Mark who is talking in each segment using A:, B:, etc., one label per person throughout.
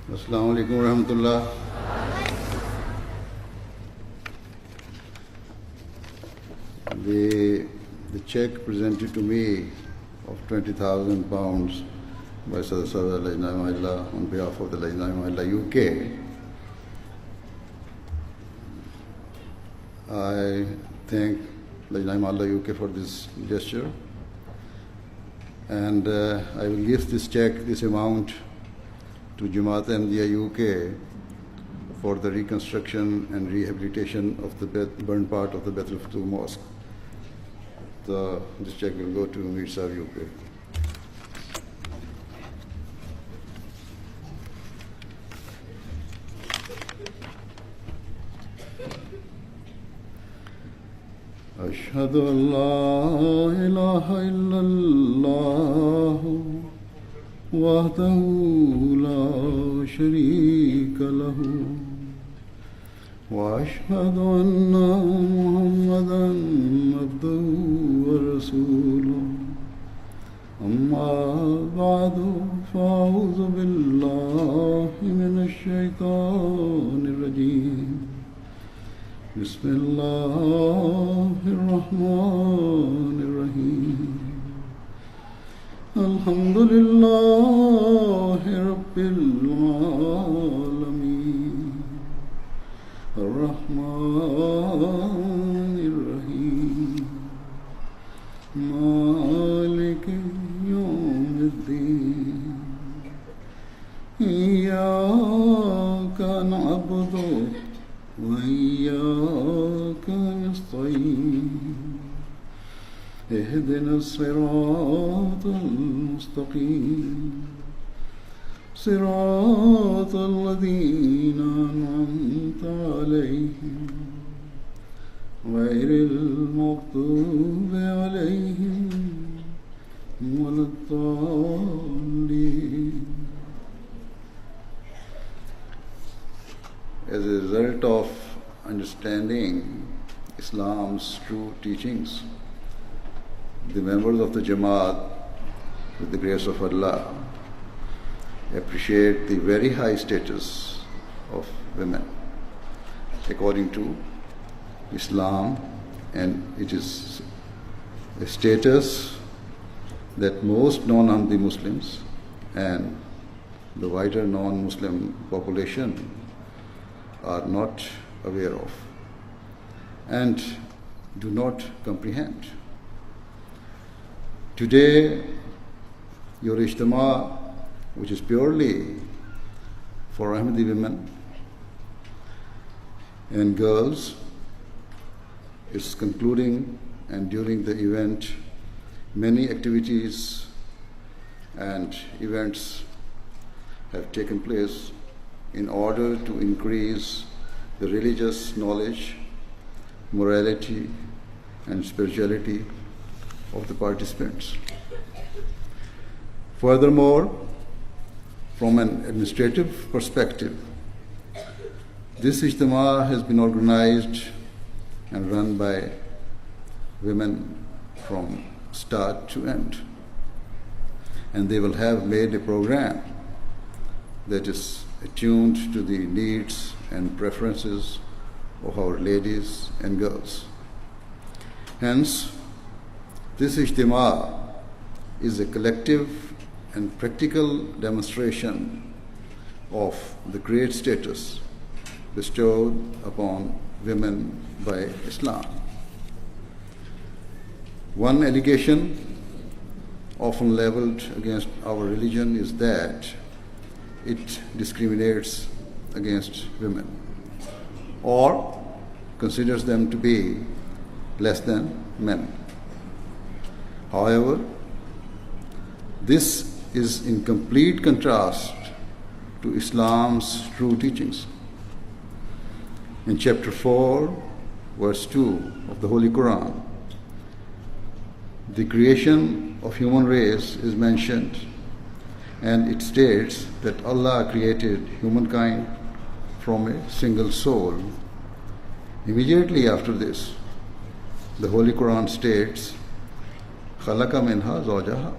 A: Assalamu alaikum warahmatullah. The check presented to me of £20,000 by Sadr Lajna on behalf of the Lajna UK. I thank Lajna UK for this gesture, and I will give this amount to Jamaat Ahmadiyya UK for the reconstruction and rehabilitation of the burned part of the Baitul Futuh Mosque. This check will go to Mir Sahib UK. أشهد أن لا إله إلا الله وحده لا شريك له وأشهد أن محمدا عبده ورسوله أما بعد فأعوذ بالله من الشيطان الرجيم بسم الله الرحمن الرحيم الحمد لله رب العالمين الرحمن الرحيم مالك يوم الدين إياك نعبد وإياك نستعين اهدنا الصراط المستقيم صراط الذين أنعمت عليهم غير المغضوب عليهم ولا الضالين. As a result of understanding Islam's true teachings, the members of the Jamaat, with the grace of Allah, appreciate the very high status of women according to Islam, and it is a status that most non-Ahmadi Muslims and the wider non-Muslim population are not aware of and do not comprehend. Today, your Ijtema, which is purely for Ahmadi women and girls, is concluding, and during the event, many activities and events have taken place in order to increase the religious knowledge, morality, and spirituality of the participants. Furthermore, from an administrative perspective, this Ijtema has been organized and run by women from start to end. And they will have made a program that is attuned to the needs and preferences of our ladies and girls. Hence, this Ijtema is a collective and practical demonstration of the great status bestowed upon women by Islam. One allegation often leveled against our religion is that it discriminates against women or considers them to be less than men. However, this is in complete contrast to Islam's true teachings. In chapter 4, verse 2 of the Holy Quran, the creation of human race is mentioned, and it states that Allah created humankind from a single soul. Immediately after this, the Holy Quran states, خَلَقَ مِنْهَا زَوْجَهَا,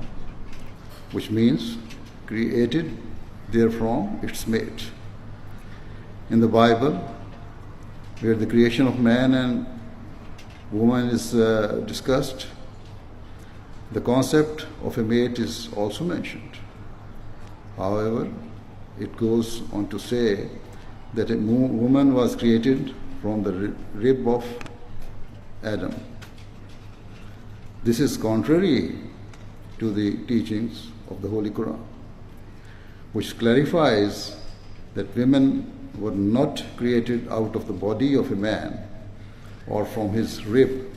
A: which means created therefrom its mate. In the Bible, where the creation of man and woman is discussed, the concept of a mate is also mentioned. However, it goes on to say that a woman was created from the rib of Adam. This is contrary to the teachings of the Holy Quran, which clarifies that women were not created out of the body of a man or from his rib.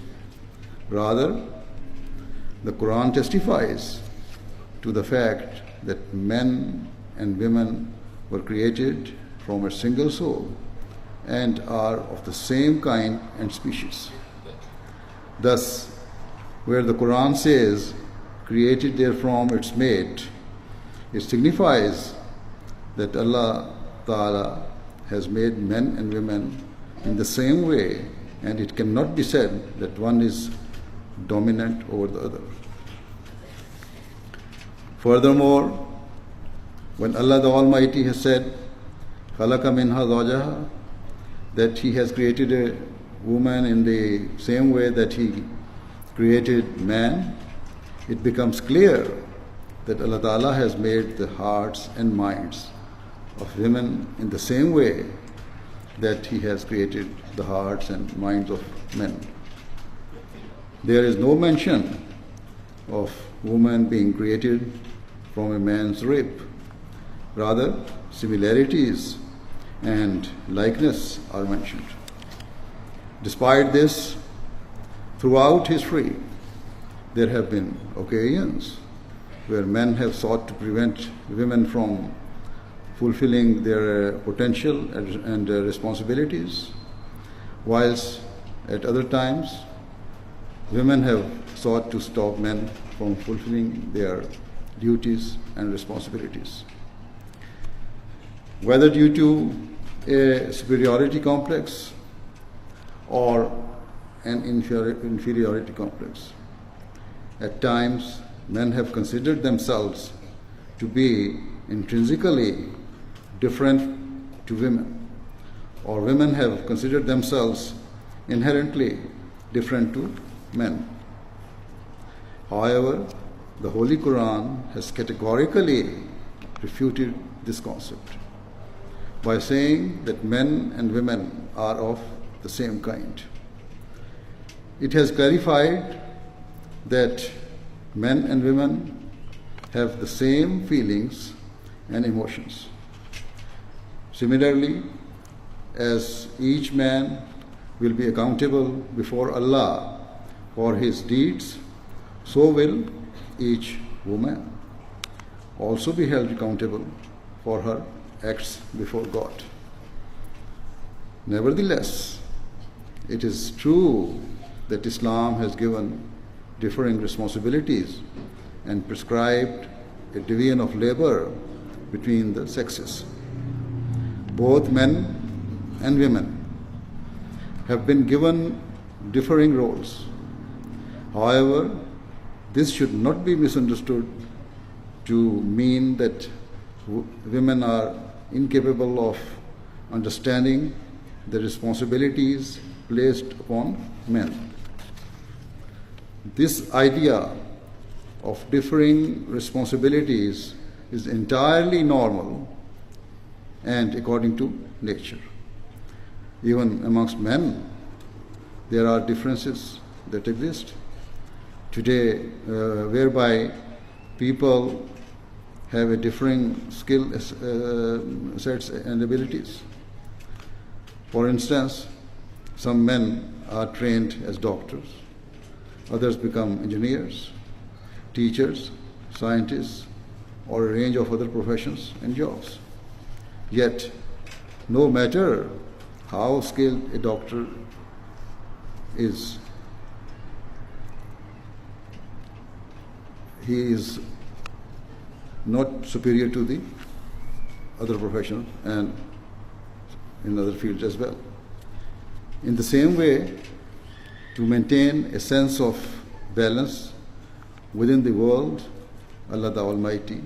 A: Rather, the Quran testifies to the fact that men and women were created from a single soul and are of the same kind and species. Thus, where the Quran says, created therefrom its mate, it signifies that Allah Ta'ala has made men and women in the same way, and it cannot be said that one is dominant over the other. Furthermore, when Allah the Almighty has said, خَلَقَ مِنْهَا زَوْجَهَا, that He has created a woman in the same way that He created man, it becomes clear that Allah Ta'ala has made the hearts and minds of women in the same way that He has created the hearts and minds of men. There is no mention of woman being created from a man's rib. Rather, similarities and likeness are mentioned. Despite this, throughout history, there have been occasions where men have sought to prevent women from fulfilling their potential and responsibilities, whilst at other times, women have sought to stop men from fulfilling their duties and responsibilities. Whether due to a superiority complex or an inferiority complex, at times men have considered themselves to be intrinsically different to women, or women have considered themselves inherently different to men. However, the Holy Quran has categorically refuted this concept by saying that men and women are of the same kind. It has clarified that men and women have the same feelings and emotions. Similarly, as each man will be accountable before Allah for his deeds, so will each woman also be held accountable for her acts before God. Nevertheless, it is true that Islam has given differing responsibilities and prescribed a division of labor between the sexes. Both men and women have been given differing roles. However, this should not be misunderstood to mean that women are incapable of understanding the responsibilities placed upon men. This idea of differing responsibilities is entirely normal and according to nature. Even amongst men, there are differences that exist today, whereby people have a differing skill sets and abilities. For instance, some men are trained as doctors, others become engineers, teachers, scientists, or a range of other professions and jobs. Yet, no matter how skilled a doctor is, he is not superior to the other professionals and in other fields as well. In the same way, to maintain a sense of balance within the world, Allah the Almighty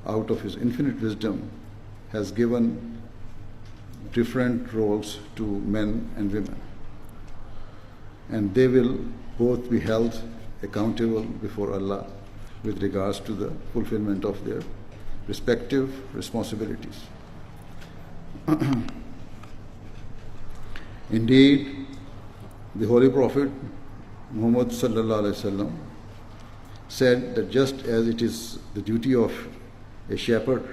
A: out of His infinite wisdom, has given different roles to men and women. And they will both be held accountable before Allah with regards to the fulfillment of their respective responsibilities. Indeed, the Holy Prophet Muhammad sallallahu alaihi wasallam said that just as it is the duty of a shepherd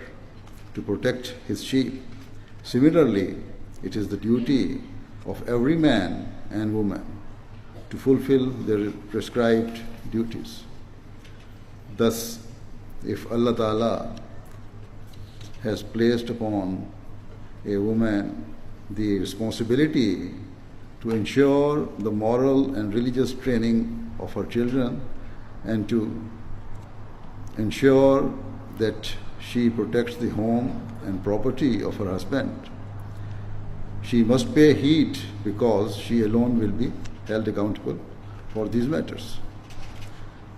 A: to protect his sheep, similarly it is the duty of every man and woman to fulfill their prescribed duties. Thus, if Allah Ta'ala has placed upon a woman the responsibility to ensure the moral and religious training of her children and to ensure that she protects the home and property of her husband, she must pay heed, because she alone will be held accountable for these matters.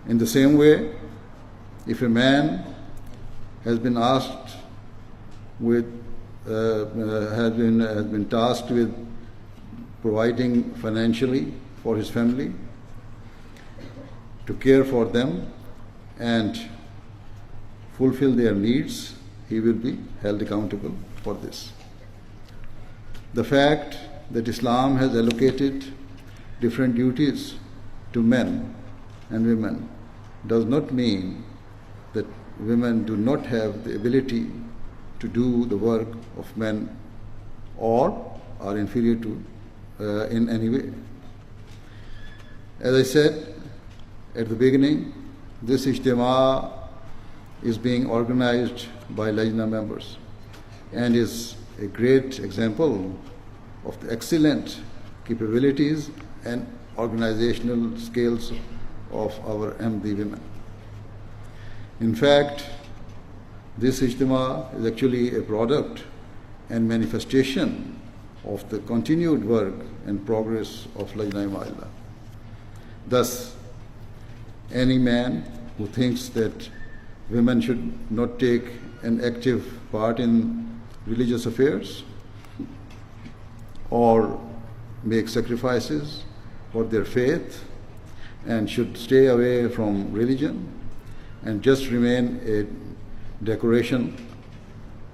A: In the same way, if a man has been asked with has been tasked with providing financially for his family, to care for them and fulfill their needs, he will be held accountable for this. The fact that Islam has allocated different duties to men and women does not mean that women do not have the ability to do the work of men or are inferior to in any way. As I said at the beginning, this Ijtema is being organized by Lajna members and is a great example of the excellent capabilities and organizational skills of our Ahmadi women. In fact, this Ijtema is actually a product and manifestation of the continued work and progress of Lajna Ima'illah. Thus, any man who thinks that women should not take an active part in religious affairs or make sacrifices for their faith and should stay away from religion and just remain a decoration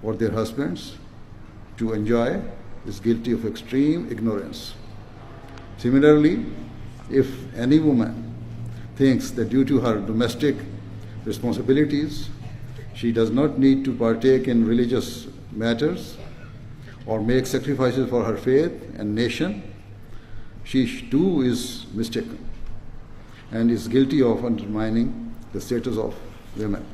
A: for their husbands to enjoy, is guilty of extreme ignorance. Similarly, if any woman thinks that due to her domestic responsibilities, she does not need to partake in religious matters or make sacrifices for her faith and nation, she too is mistaken and is guilty of undermining the status of women.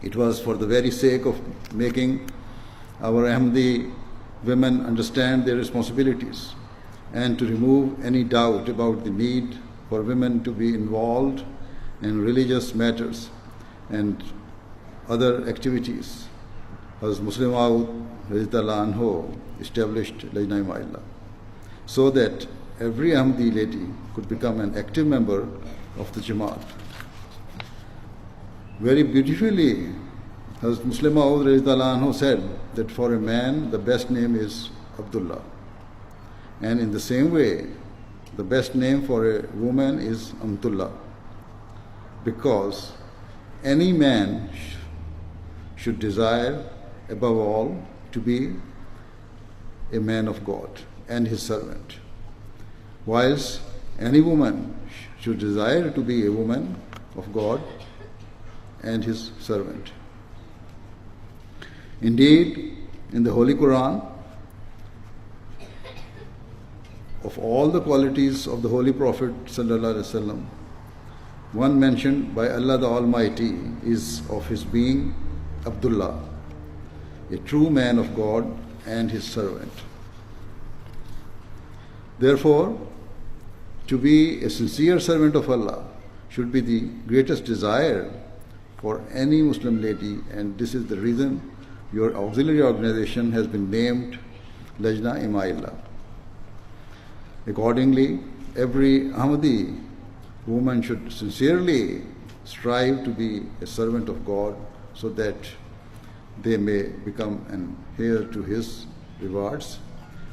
A: It was for the very sake of making our Ahmadi women understand their responsibilities and to remove any doubt about the need for women to be involved in religious matters and other activities, as Muslim Maud established Lajna Ima'illah, so that every Ahmadi lady could become an active member of the Jamaat. Very beautifully, as Muslim Maud said that for a man the best name is Abdullah, and in the same way the best name for a woman is Amtullah, because any man should desire above all to be a man of God and his servant, whilst any woman should desire to be a woman of God and his servant. Indeed, in the Holy Quran, of all the qualities of the Holy Prophet ﷺ, one mentioned by Allah the Almighty is of his being Abdullah, a true man of God and his servant. Therefore, to be a sincere servant of Allah should be the greatest desire for any Muslim lady, and this is the reason your auxiliary organization has been named Lajna Ima'illah. Accordingly, every Ahmadi woman should sincerely strive to be a servant of God so that they may become an heir to His rewards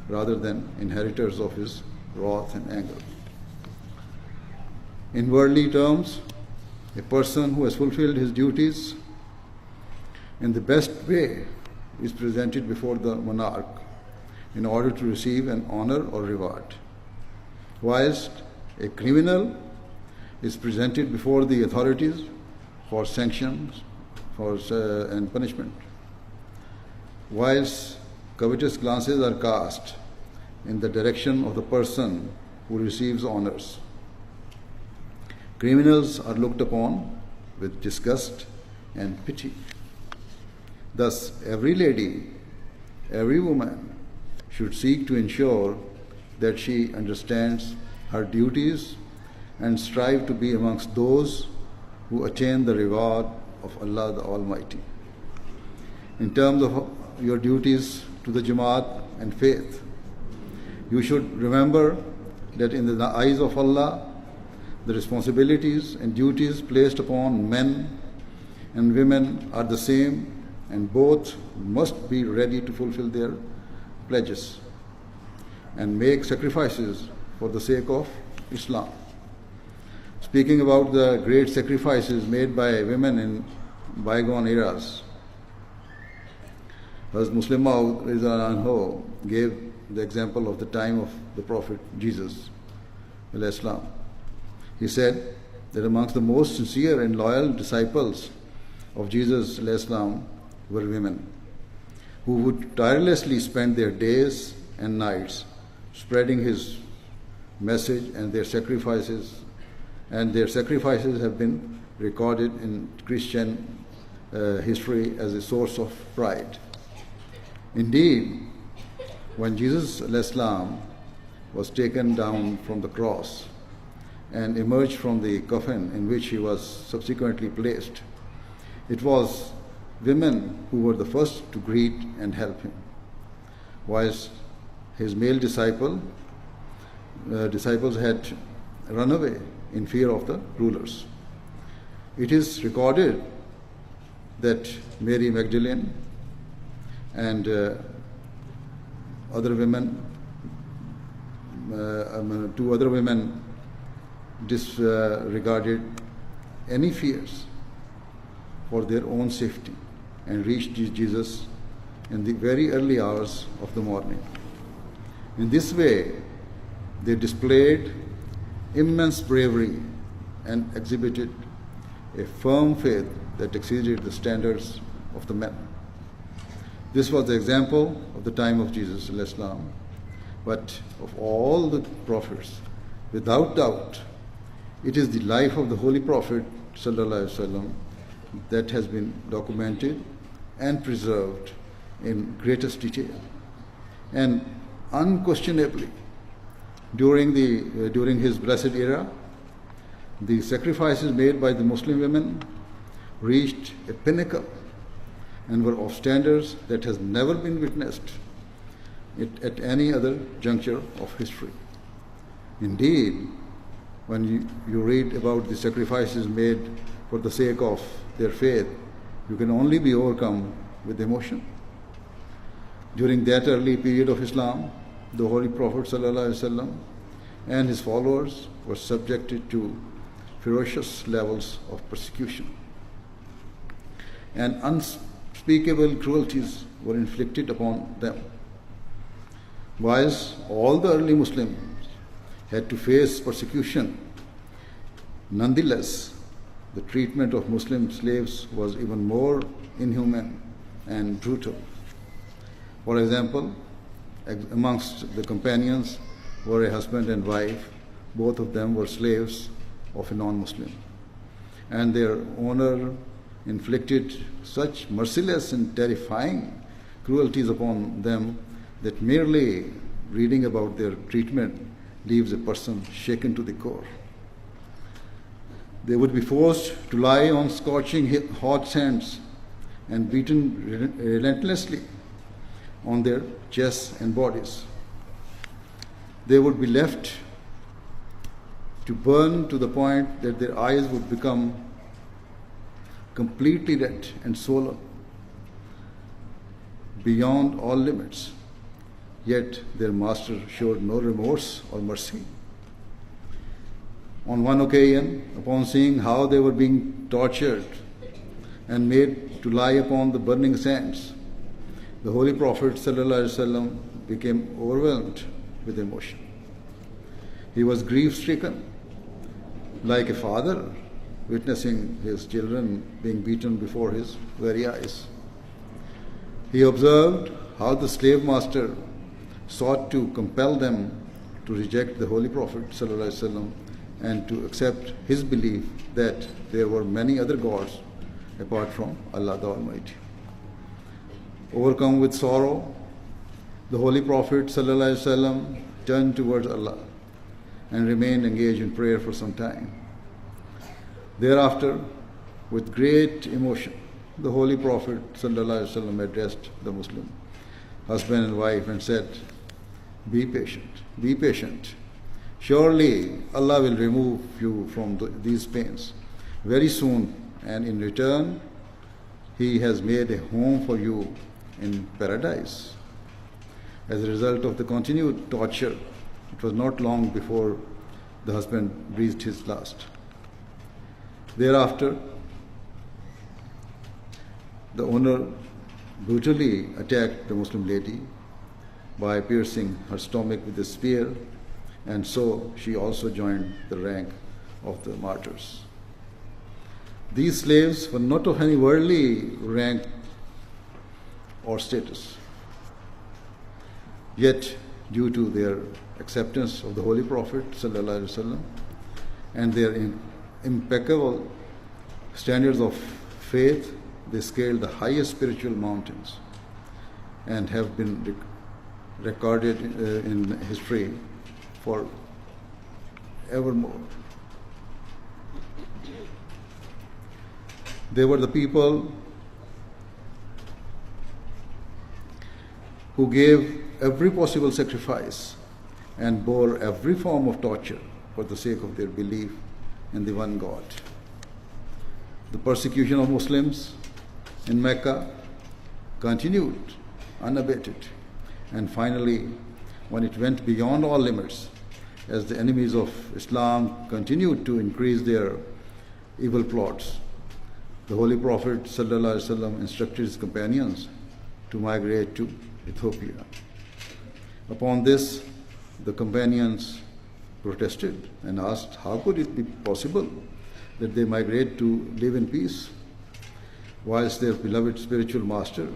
A: rather than inheritors of His wrath and anger. In worldly terms, a person who has fulfilled his duties in the best way is presented before the monarch in order to receive an honor or reward, whilst a criminal is presented before the authorities for sanctions and punishment, whilst covetous glances are cast in the direction of the person who receives honors. Criminals are looked upon with disgust and pity. Thus, every lady, every woman should seek to ensure that she understands her duties and strive to be amongst those who attain the reward of Allah the Almighty. In terms of your duties to the Jamaat and faith, you should remember that in the eyes of Allah, the responsibilities and duties placed upon men and women are the same, and both must be ready to fulfill their pledges and make sacrifices for the sake of Islam. Speaking about the great sacrifices made by women in bygone eras, Hazrat Muslim Maud gave the example of the time of the Prophet Jesus alayhi salam. He said that amongst the most sincere and loyal disciples of Jesus alayhi salam were women who would tirelessly spend their days and nights spreading his message, and their sacrifices have been recorded in Christian history as a source of pride. Indeed, when Jesus alayhi salam was taken down from the cross and emerged from the coffin in which he was subsequently placed, it was women who were the first to greet and help him, whilst his male disciples had run away in fear of the rulers. It is recorded that Mary Magdalene and two other women disregarded any fears for their own safety and reached Jesus in the very early hours of the morning. In this way, they displayed immense bravery and exhibited a firm faith that exceeded the standards of the men. This was the example of the time of Jesus alayhi salam. But of all the prophets, without doubt, it is the life of the Holy Prophet sallallahu alaihi wasallam that has been documented and preserved in greatest detail. And unquestionably, during his blessed era, the sacrifices made by the Muslim women reached a pinnacle and were of standards that has never been witnessed at any other juncture of history. Indeed, when you read about the sacrifices made for the sake of their faith, you can only be overcome with emotion. During that early period of Islam, the Holy Prophet ﷺ and his followers were subjected to ferocious levels of persecution, and unspeakable cruelties were inflicted upon them. Whilst all the early Muslims had to face persecution, nonetheless, the treatment of Muslim slaves was even more inhuman and brutal. For example, amongst the companions were a husband and wife. Both of them were slaves of a non-Muslim, and their owner inflicted such merciless and terrifying cruelties upon them that merely reading about their treatment leaves a person shaken to the core. They would be forced to lie on scorching hot sands and beaten relentlessly on their chests and bodies. They would be left to burn to the point that their eyes would become completely rent and swollen beyond all limits. Yet their master showed no remorse or mercy. On one occasion, upon seeing how they were being tortured and made to lie upon the burning sands, the Holy Prophet ﷺ became overwhelmed with emotion. He was grief-stricken, like a father witnessing his children being beaten before his very eyes. He observed how the slave master sought to compel them to reject the Holy Prophet ﷺ and to accept his belief that there were many other gods apart from Allah the Almighty. Overcome with sorrow, the Holy Prophet ﷺ turned towards Allah and remained engaged in prayer for some time. Thereafter, with great emotion, the Holy Prophet ﷺ addressed the Muslim husband and wife and said, be patient. Surely Allah will remove you from these pains very soon, and in return, He has made a home for you in paradise. As a result of the continued torture, it was not long before the husband breathed his last. Thereafter, the owner brutally attacked the Muslim lady by piercing her stomach with a spear, and so she also joined the rank of the martyrs. These slaves were not of any worldly rank or status. Yet, due to their acceptance of the Holy Prophet ﷺ and their impeccable standards of faith, they scaled the highest spiritual mountains and have been recorded in history for evermore. They were the people who gave every possible sacrifice and bore every form of torture for the sake of their belief in the one God. The persecution of Muslims in Mecca continued unabated, and finally, when it went beyond all limits, as the enemies of Islam continued to increase their evil plots, the Holy Prophet ﷺ instructed his companions to migrate to Ethiopia. Upon this, the companions protested and asked, how could it be possible that they migrate to live in peace, whilst their beloved spiritual master,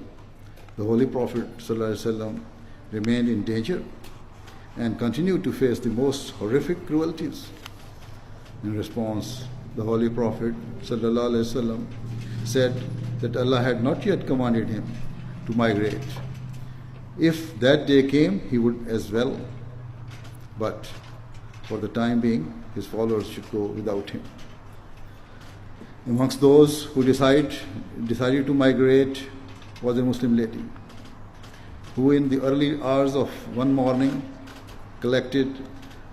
A: the Holy Prophet ﷺ, remained in danger and continued to face the most horrific cruelties? In response, the Holy Prophet ﷺ said that Allah had not yet commanded him to migrate. If that day came, he would as well, but for the time being, his followers should go without him. Amongst those who decided to migrate was a Muslim lady, who in the early hours of one morning collected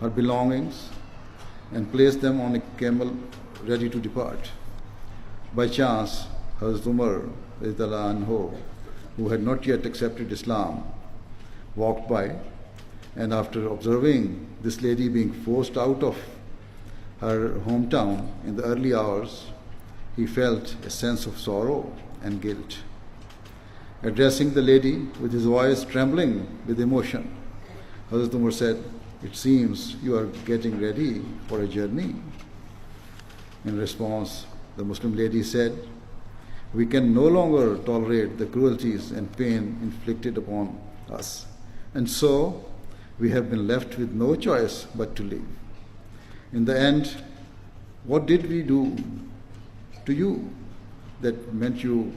A: her belongings and placed them on a camel ready to depart. By chance, Hazrat Umar, who had not yet accepted Islam, walked by, and after observing this lady being forced out of her hometown in the early hours, he felt a sense of sorrow and guilt. Addressing the lady with his voice trembling with emotion, Hazrat Umar said, "It seems you are getting ready for a journey." In response, the Muslim lady said, "We can no longer tolerate the cruelties and pain inflicted upon us, and so we have been left with no choice but to leave. In the end, what did we do to you that meant you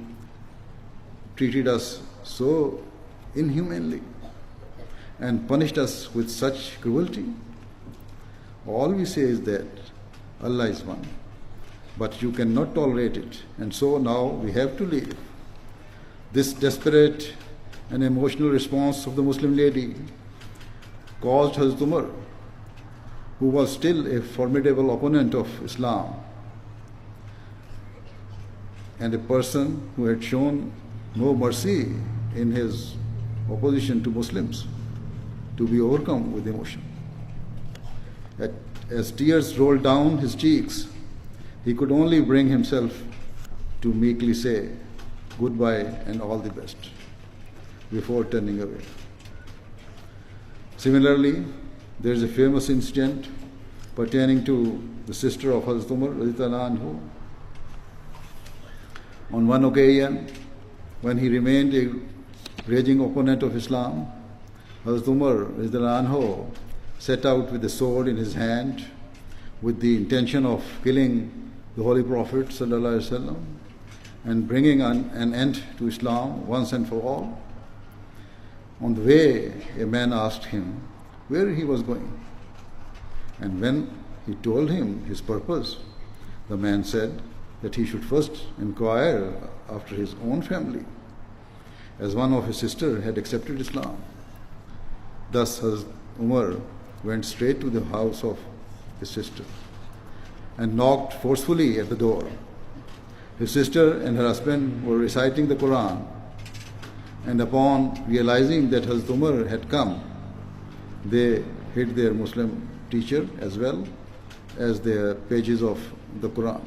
A: treated us so inhumanely and punished us with such cruelty? All we say is that Allah is one, but you cannot tolerate it, and so now we have to leave." This desperate and emotional response of the Muslim lady caused Hazrat Umar, who was still a formidable opponent of Islam, and a person who had shown no mercy in his opposition to Muslims to be overcome with emotion. As tears rolled down his cheeks, he could only bring himself to meekly say goodbye and all the best before turning away. Similarly, there is a famous incident pertaining to the sister of Hazrat Umar radhiyallahu anhu. On one occasion, when he remained a raging opponent of Islam, Hazrat Umar radhiyallahu anhu set out with a sword in his hand with the intention of killing the Holy Prophet sallallahu alaihi wasallam and bringing an end to Islam once and for all. On the way, a man asked him where he was going. And when he told him his purpose, the man said that he should first inquire after his own family, as one of his sisters had accepted Islam. Thus Hazrat Umar went straight to the house of his sister and knocked forcefully at the door. His sister and her husband were reciting the Quran, and upon realizing that Hazrat Umar had come, they hid their Muslim teacher as well as their pages of the Quran.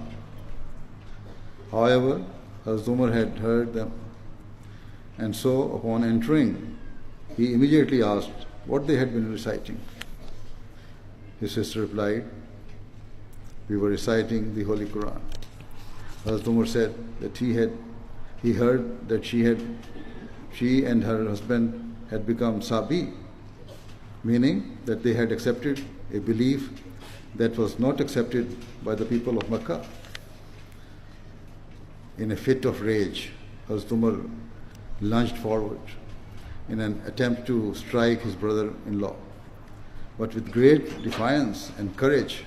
A: However, Hazrat Umar had heard them, and so upon entering, he immediately asked what they had been reciting. His sister replied, "We were reciting the Holy Quran." Hazrat Umar said that he heard that she and her husband had become Sabi, meaning that they had accepted a belief that was not accepted by the people of Makkah. In a fit of rage, Hazrat Umar lunged forward in an attempt to strike his brother-in-law. But with great defiance and courage,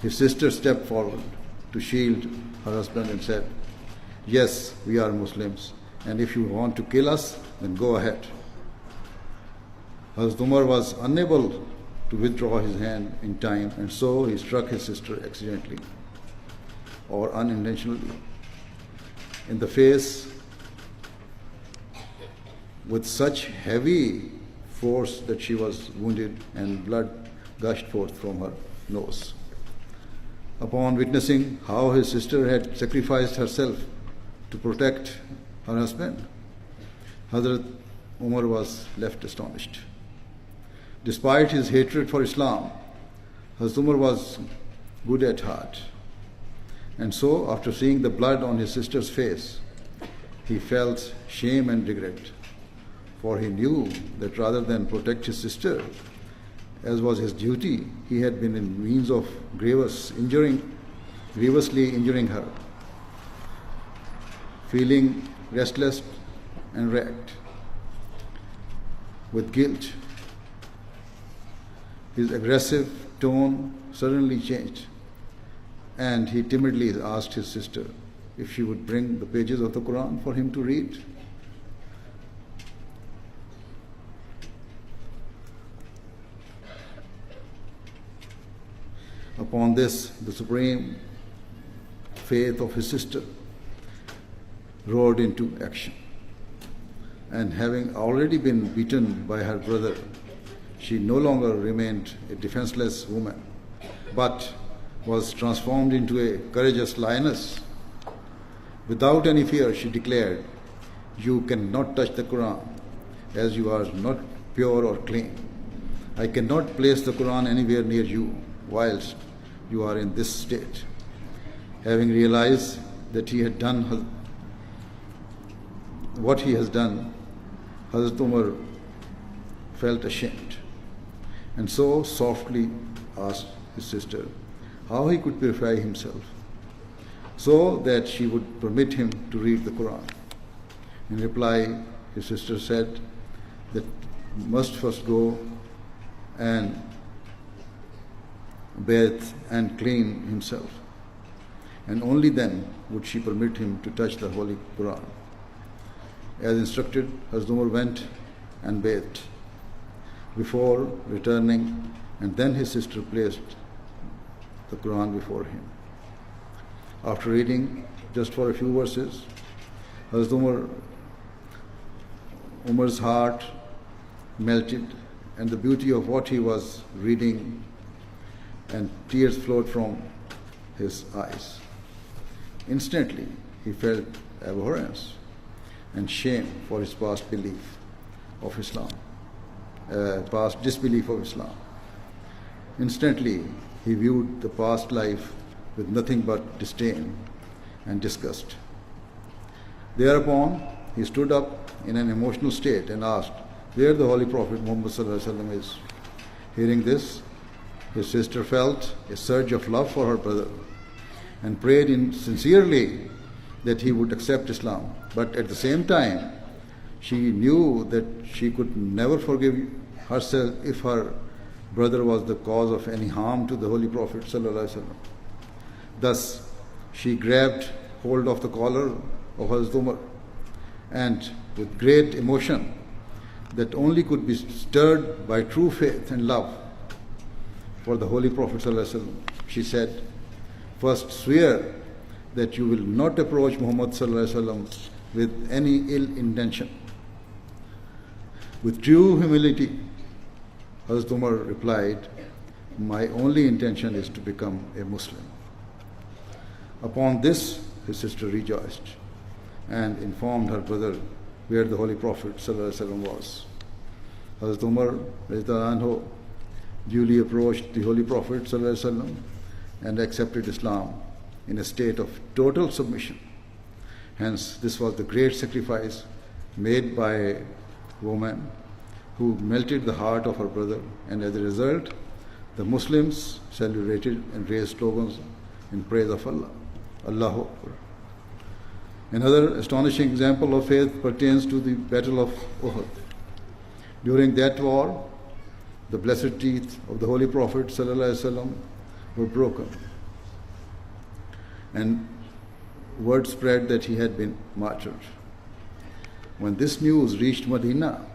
A: his sister stepped forward to shield her husband and said, "Yes, we are Muslims, and if you want to kill us, then go ahead." Hazrat Umar was unable to withdraw his hand in time, and so he struck his sister accidentally or unintentionally in the face with such heavy force that she was wounded and blood gushed forth from her nose. Upon witnessing how his sister had sacrificed herself to protect her husband, Hazrat Umar was left astonished. Despite his hatred for Islam, Hazrat Umar was good at heart. And so, after seeing the blood on his sister's face, he felt shame and regret, for he knew that rather than protect his sister, as was his duty, he had been in means of grievously injuring her. Feeling restless and racked with guilt, his aggressive tone suddenly changed, and he timidly asked his sister if she would bring the pages of the Quran for him to read. Upon this, the supreme faith of his sister roared into action. And having already been beaten by her brother, she no longer remained a defenseless woman, but was transformed into a courageous lioness. Without any fear, she declared, "You cannot touch the Quran, as you are not pure or clean. I cannot place the Quran anywhere near you whilst you are in this state." Having realized that he had done what he has done, Hazrat Umar felt ashamed, and so softly asked his sister how he could purify himself so that she would permit him to read the Quran. In reply, his sister said that he must first go and bathe and clean himself, and only then would she permit him to touch the Holy Quran. As instructed, Hazrat Umar went and bathed before returning, and then his sister placed the Quran before him. After reading just for a few verses, Hazrat Umar's heart melted, and the beauty of what he was reading, and tears flowed from his eyes. Instantly, he felt abhorrence and shame for his past belief of Islam, past disbelief of Islam. Instantly, he viewed the past life with nothing but disdain and disgust. Thereupon, he stood up in an emotional state and asked where the Holy Prophet Muhammad ﷺ is. Hearing this, his sister felt a surge of love for her brother and prayed sincerely that he would accept Islam. But at the same time, she knew that she could never forgive herself if her brother was the cause of any harm to the Holy Prophet ﷺ. Thus, she grabbed hold of the collar of Hazrat Umar and with great emotion that only could be stirred by true faith and love for the Holy Prophet ﷺ, she said, first swear that you will not approach Muhammad ﷺ with any ill intention. With true humility, Hazrat Umar replied, my only intention is to become a Muslim. Upon this, his sister rejoiced and informed her brother where the Holy Prophet ﷺ was. Hazrat Umar anhu duly approached the Holy Prophet ﷺ and accepted Islam in a state of total submission. Hence, this was the great sacrifice made by a woman who melted the heart of her brother, and as a result, the Muslims celebrated and raised slogans in praise of Allah. Allahu Akbar. Another astonishing example of faith pertains to the Battle of Uhud. During that war, the blessed teeth of the Holy Prophet ﷺ were broken, and word spread that he had been martyred. When this news reached Medina,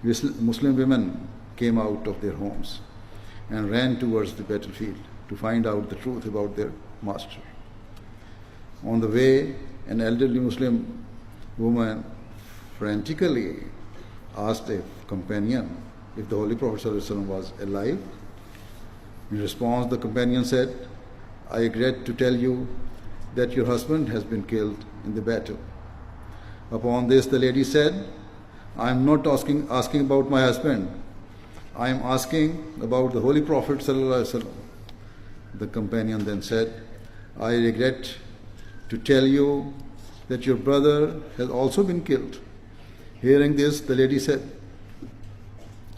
A: Muslim women came out of their homes and ran towards the battlefield to find out the truth about their master. On the way, an elderly Muslim woman frantically asked a companion if the Holy Prophet ﷺ was alive. In response, the companion said, I regret to tell you that your husband has been killed in the battle. Upon this, the lady said, I am not asking about my husband. I am asking about the Holy Prophet ﷺ. The companion then said, I regret to tell you that your brother has also been killed. Hearing this, the lady said,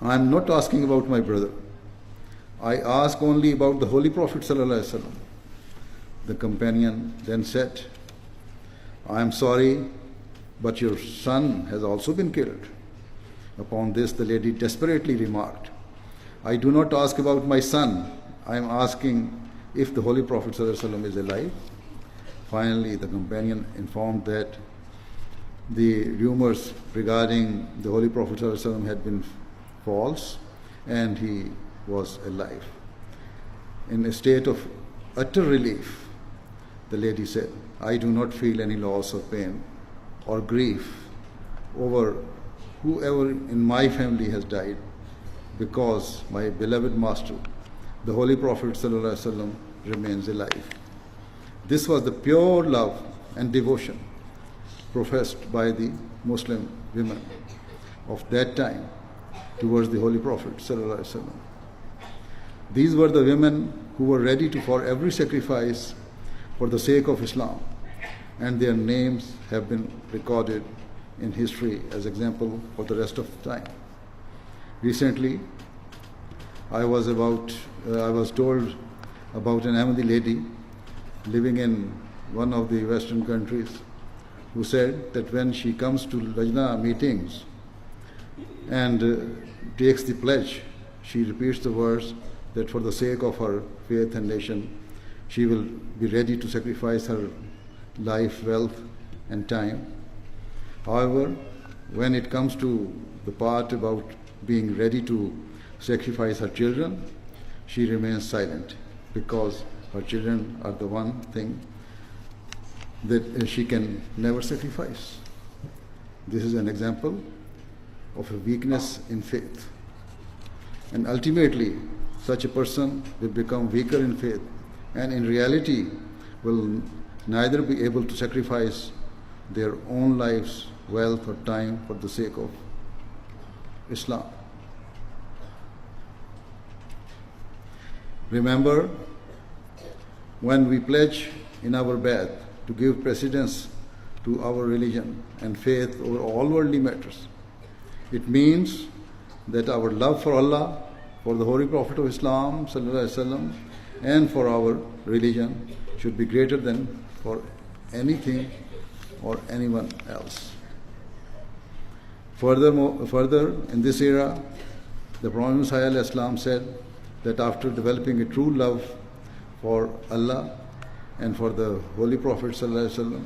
A: I am not asking about my brother. I ask only about the Holy Prophet ﷺ. The companion then said, I am sorry, but your son has also been killed. Upon this, the lady desperately remarked, I do not ask about my son. I am asking if the Holy Prophet ﷺ is alive. Finally, the companion informed that the rumors regarding the Holy Prophet ﷺ had been false and he was alive. In a state of utter relief, the lady said, I do not feel any loss or pain or grief over whoever in my family has died, because my beloved master, the Holy Prophet ﷺ, remains alive. This was the pure love and devotion professed by the Muslim women of that time towards the Holy Prophet ﷺ. These were the women who were ready for every sacrifice for the sake of Islam, and their names have been recorded in history as example for the rest of the time. Recently, I was told about an Ahmadi lady living in one of the Western countries who said that when she comes to Lajna meetings and takes the pledge, she repeats the words that for the sake of her faith and nation, she will be ready to sacrifice her life, wealth, and time. However, when it comes to the part about being ready to sacrifice her children, she remains silent, because her children are the one thing that she can never sacrifice. This is an example of a weakness in faith. And ultimately, such a person will become weaker in faith and in reality will neither be able to sacrifice their own lives, wealth or time for the sake of Islam. Remember, when we pledge in our Bai'at to give precedence to our religion and faith over all worldly matters, it means that our love for Allah, for the Holy Prophet of Islam sallallahu alaihi wasallam, and for our religion should be greater than for anything or anyone else. Further, in this era, the Prophet Messiah alayhi salam said that after developing a true love for Allah and for the Holy Prophet sallallahu alaihi wasallam,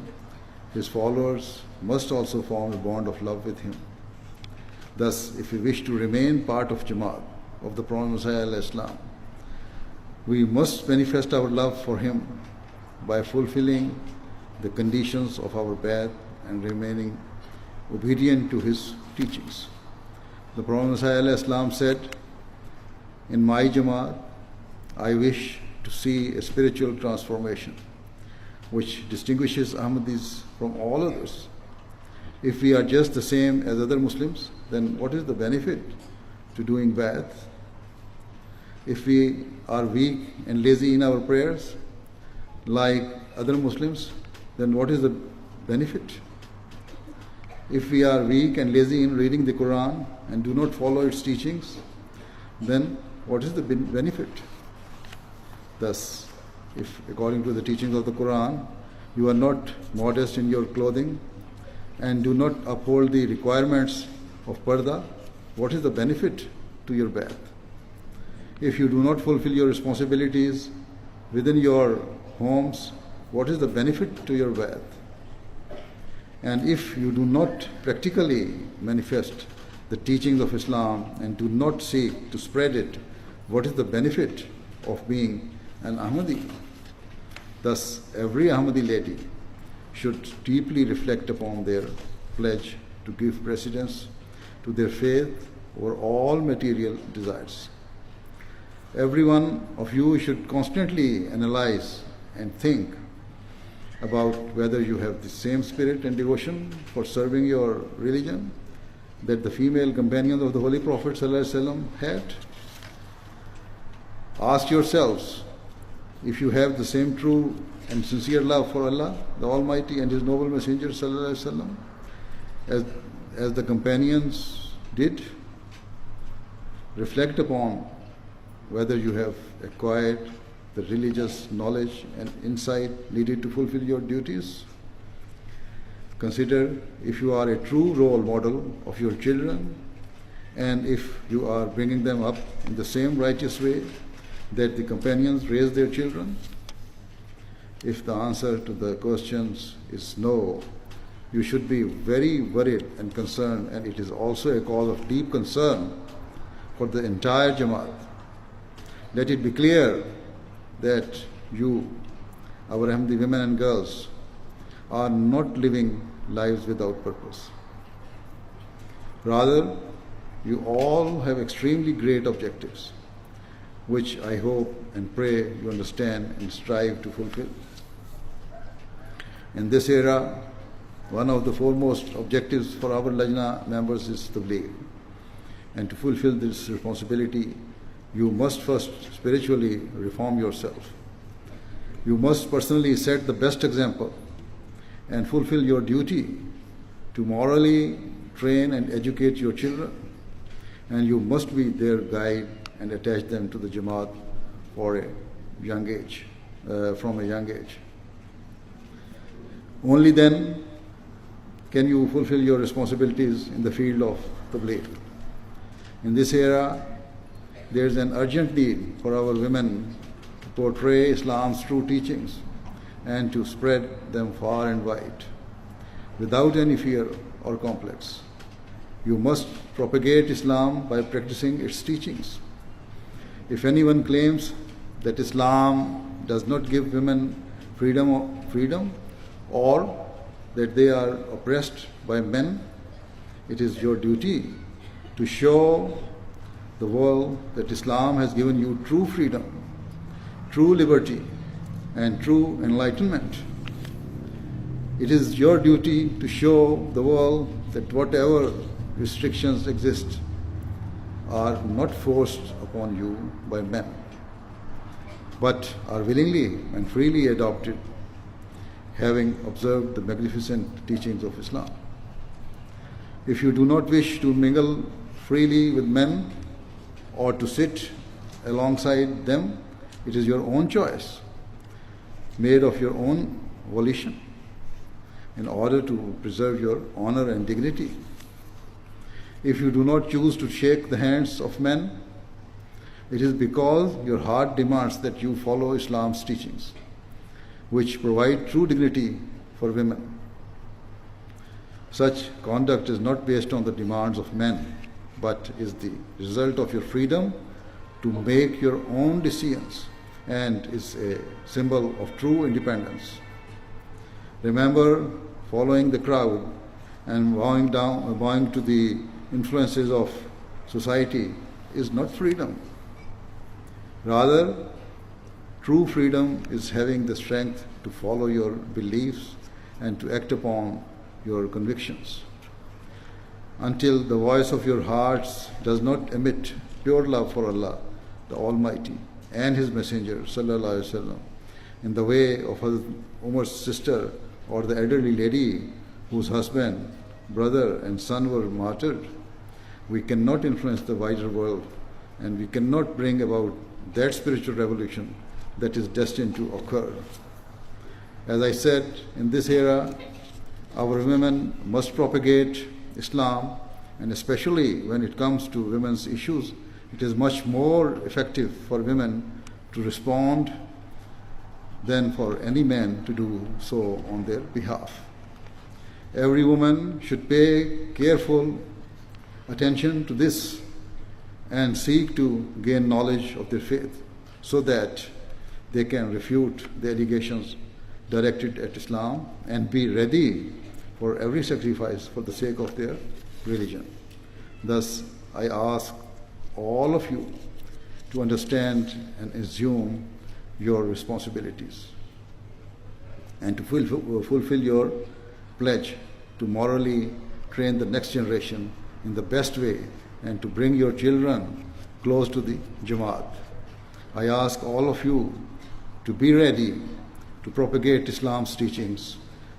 A: his followers must also form a bond of love with him. Thus, if we wish to remain part of Jamaat of the Prophet Messiah alayhi salam, we must manifest our love for him by fulfilling the conditions of our Bai'at and remaining obedient to his teachings. The Prophet Messiah alayhi salam said, "In my Jamaat, I wish to see a spiritual transformation which distinguishes Ahmadis from all others. If we are just the same as other Muslims, then what is the benefit to doing Bai'at? If we are weak and lazy in our prayers, like other Muslims, then what is the benefit? If we are weak and lazy in reading the Quran and do not follow its teachings, then what is the benefit? Thus, if according to the teachings of the Quran, you are not modest in your clothing and do not uphold the requirements of parda, what is the benefit to your Bai'at? If you do not fulfill your responsibilities within your homes, what is the benefit to your Bai'at? And if you do not practically manifest the teachings of Islam and do not seek to spread it, what is the benefit of being an Ahmadi? Thus, every Ahmadi lady should deeply reflect upon their pledge to give precedence to their faith over all material desires. Every one of you should constantly analyze and think about whether you have the same spirit and devotion for serving your religion that the female companions of the Holy Prophet ﷺ had. Ask yourselves if you have the same true and sincere love for Allah, the Almighty, and His noble Messenger ﷺ as the companions did. Reflect upon whether you have acquired the religious knowledge and insight needed to fulfill your duties. Consider if you are a true role model of your children and if you are bringing them up in the same righteous way that the companions raised their children. If the answer to the questions is no, you should be very worried and concerned, and it is also a cause of deep concern for the entire Jamaat. Let it be clear that you, our Ahmadi women and girls, are not living lives without purpose. Rather, you all have extremely great objectives, which I hope and pray you understand and strive to fulfill. In this era, one of the foremost objectives for our Lajna members is Tabligh. And to fulfill this responsibility, you must first spiritually reform yourself. You must personally set the best example and fulfill your duty to morally train and educate your children. And you must be their guide and attach them to the Jamaat for a young age, from a young age. Only then can you fulfill your responsibilities in the field of Tabligh. In this era, there is an urgent need for our women to portray Islam's true teachings and to spread them far and wide, without any fear or complex. You must propagate Islam by practicing its teachings. If anyone claims that Islam does not give women freedom or that they are oppressed by men, it is your duty to show the world that Islam has given you true freedom, true liberty, and true enlightenment. It is your duty to show the world that whatever restrictions exist are not forced upon you by men, but are willingly and freely adopted, having observed the magnificent teachings of Islam. If you do not wish to mingle freely with men or to sit alongside them, it is your own choice, made of your own volition, in order to preserve your honor and dignity. If you do not choose to shake the hands of men, it is because your heart demands that you follow Islam's teachings, which provide true dignity for women. Such conduct is not based on the demands of men, but is the result of your freedom to make your own decisions and is a symbol of true independence. Remember, following the crowd and bowing to the influences of society is not freedom. Rather, true freedom is having the strength to follow your beliefs and to act upon your convictions. Until the voice of your hearts does not emit pure love for Allah, the Almighty, and His Messenger, sallallahu alaihi wasallam, in the way of Hazrat Umar's sister or the elderly lady whose husband, brother, and son were martyred, we cannot influence the wider world, and we cannot bring about that spiritual revolution that is destined to occur. As I said, in this era, our women must propagate Islam, and especially when it comes to women's issues, it is much more effective for women to respond than for any man to do so on their behalf. Every woman should pay careful attention to this and seek to gain knowledge of their faith so that they can refute the allegations directed at Islam and be ready for every sacrifice for the sake of their religion. Thus, I ask all of you to understand and assume your responsibilities and to fulfill your pledge to morally train the next generation in the best way and to bring your children close to the Jamaat. I ask all of you to be ready to propagate Islam's teachings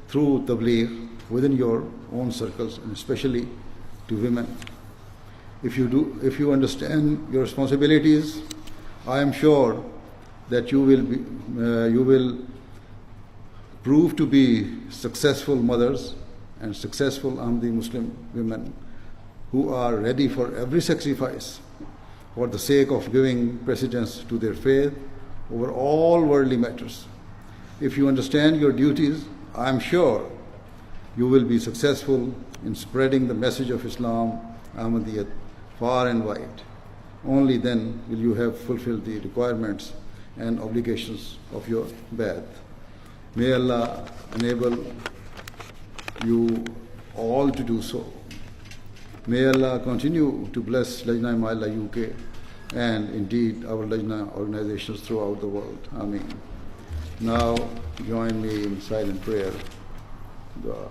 A: through tabligh within your own circles, and especially to women. If you understand your responsibilities, I am sure that you will prove to be successful mothers and successful Ahmadi Muslim women who are ready for every sacrifice for the sake of giving precedence to their faith over all worldly matters. If you understand your duties, I am sure you will be successful in spreading the message of Islam, Ahmadiyyat, far and wide. Only then will you have fulfilled the requirements and obligations of your Bai'at. May Allah enable you all to do so. May Allah continue to bless Lajna Maila UK and indeed our Lajna organizations throughout the world. Ameen. Now join me in silent prayer. Dua.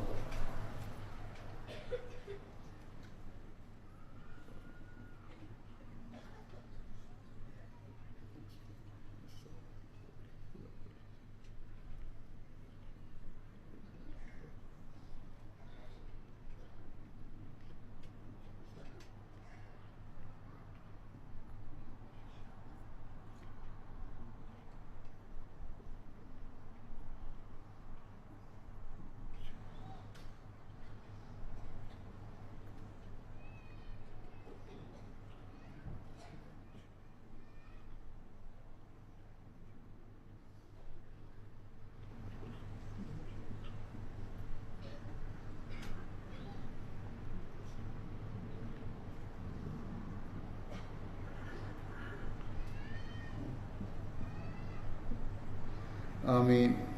A: Ameen.